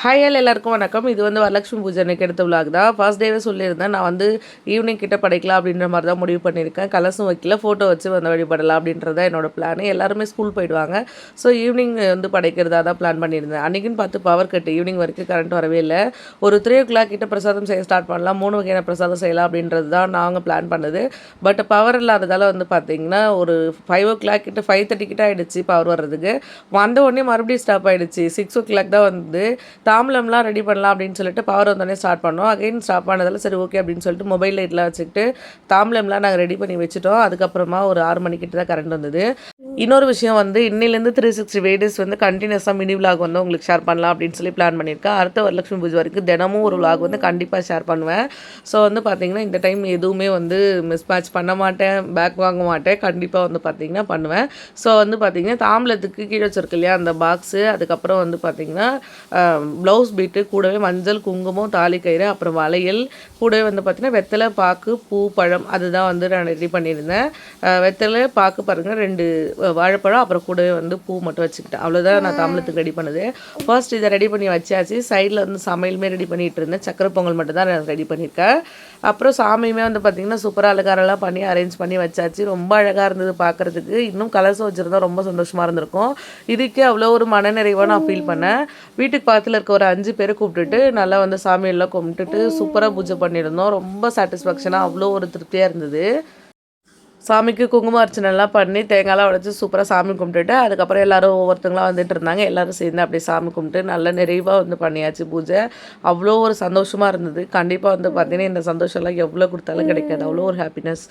Hi எல்லாருக்கும் வணக்கம். இது வரலட்சுமி பூஜை அன்னைக்கு எடுத்த விலாக் தான். ஃபர்ஸ்ட் டேவே சொல்லியிருந்தேன். நான் ஈவினிங் கிட்ட படைக்கலாம் அப்படின்ற மாதிரி தான் முடிவு பண்ணியிருக்கேன். கலசும் வைக்கல, ஃபோட்டோ வச்சு வழிபடலாம் அப்படின்றது தான் என்னோட பிளான். எல்லாருமே ஸ்கூல் போயிடுவாங்க. ஸோ ஈவினிங் படைக்கிறதா தான் பிளான் பண்ணியிருந்தேன். அன்றைக்கின்னு பார்த்து பவர் கட்டு, ஈவினிங் வரைக்கும் கரண்ட் வரவே இல்லை. ஒரு 3 o'clock கிட்ட பிரசாதம் செய்ய ஸ்டார்ட் பண்ணலாம். 3 வகையான பிரசாதம் செய்யலாம் அப்படின்றது தான் நாங்கள் பிளான் பண்ணது. பட் பவர் இல்லாததால் பார்த்தீங்கன்னா ஒரு 5 o'clock கிட்ட 5:30 கிட்ட ஆகிடுச்சு பவர் வர்றதுக்கு. வந்த உடனே மறுபடியும் ஸ்டாப் ஆகிடுச்சு. 6 o'clock தான் தாம்பலம்லாம் ரெடி பண்ணலாம் அப்படின்னு சொல்லிட்டு பவர் வந்தோடனே ஸ்டார்ட் பண்ணோம். அகைன் ஸ்டாப் பண்ணதில் சரி ஓகே அப்படின்னு சொல்லிட்டு மொபைல் லைட்லாம் வச்சுக்கிட்டு தாம்பலம்லாம் நாங்கள் ரெடி பண்ணி வச்சுட்டோம். அதுக்கப்புறமா ஒரு 6 மணிக்கிட்ட தான் கரண்ட் வந்தது. இன்னொரு விஷயம் இன்னிலேருந்து 365 days கண்டினியூஸாக மினி விலாக் உங்களுக்கு ஷேர் பண்ணலாம் அப்படின்னு சொல்லி பிளான் பண்ணியிருக்கேன். அடுத்த வரலட்சுமி பூஜை வரைக்கும் தினமும் ஒரு விலாக் கண்டிப்பாக ஷேர் பண்ணுவேன். ஸோ பார்த்தீங்கன்னா இந்த டைம் எதுவுமே மிஸ் மேட்ச் பண்ண மாட்டேன், பேக் வாங்க மாட்டேன். கண்டிப்பாக பார்த்தீங்கன்னா பண்ணுவேன். ஸோ பார்த்தீங்கன்னா தாம்பலத்துக்கு கீழே வச்சிருக்கு இல்லையா அந்த பாக்ஸு, அதுக்கப்புறம் பார்த்தீங்கன்னா ப்ளவுஸ் பீட்டு, கூடவே மஞ்சள், குங்குமம், தாலி கயிறு, அப்புறம் வளையல், கூடவே பார்த்தீங்கன்னா வெத்தலை, பாக்கு, பூ, பழம் அதுதான் நான் ரெடி பண்ணியிருந்தேன். வெத்தலை, பாக்கு பாருங்கள் 2 வாழைப்பழம், அப்புறம் கூடவே பூ மட்டும் வச்சுக்கிட்டேன். அவ்வளோதான் நான் தாம்பலத்துக்கு ரெடி பண்ணுது. ஃபர்ஸ்ட் இதை ரெடி பண்ணி வச்சாச்சு. சைடில் சமையலுமே ரெடி பண்ணிகிட்டு இருந்தேன். சக்கரை பொங்கல் மட்டும் தான் நான் ரெடி பண்ணியிருக்கேன். அப்புறம் சாமியுமே பார்த்திங்கன்னா சூப்பராக அலங்காரம்லாம் பண்ணி அரேஞ்ச் பண்ணி வச்சாச்சு. ரொம்ப அழகாக இருந்தது பார்க்குறதுக்கு. இன்னும் கலசம் வச்சுருந்தா ரொம்ப சந்தோஷமாக இருந்திருக்கும். இதுக்கே அவ்வளோ ஒரு மனநிறைவாக நான் ஃபீல் பண்ணேன். வீட்டுக்கு பக்கத்தில் இருக்க ஒரு 5 பேரை கூப்பிட்டுட்டு நல்லா சாமியெல்லாம் கும்பிட்டுட்டு சூப்பராக பூஜை பண்ணியிருந்தோம். ரொம்ப சாட்டிஸ்ஃபேக்ஷனாக அவ்வளோ ஒரு திருப்தியாக இருந்தது. சாமிக்கு குங்கும அர்ச்சனைலாம் பண்ணி தேங்காய்லாம் உடைச்சி சூப்பராக சாமி கும்பிட்டுட்டு அதுக்கப்புறம் எல்லோரும் ஒவ்வொருத்தங்களாம் வந்துட்டு இருந்தாங்க. எல்லோரும் சேர்ந்து அப்படியே சாமி கும்பிட்டு நல்ல நிறைவாக பண்ணியாச்சு பூஜை. அவ்வளோ ஒரு சந்தோஷமாக இருந்தது. கண்டிப்பாக பார்த்தீங்கன்னா இந்த சந்தோஷம்லாம் எவ்வளோ கொடுத்தாலும் கிடைக்காது. அவ்வளோ ஒரு ஹாப்பினஸ்.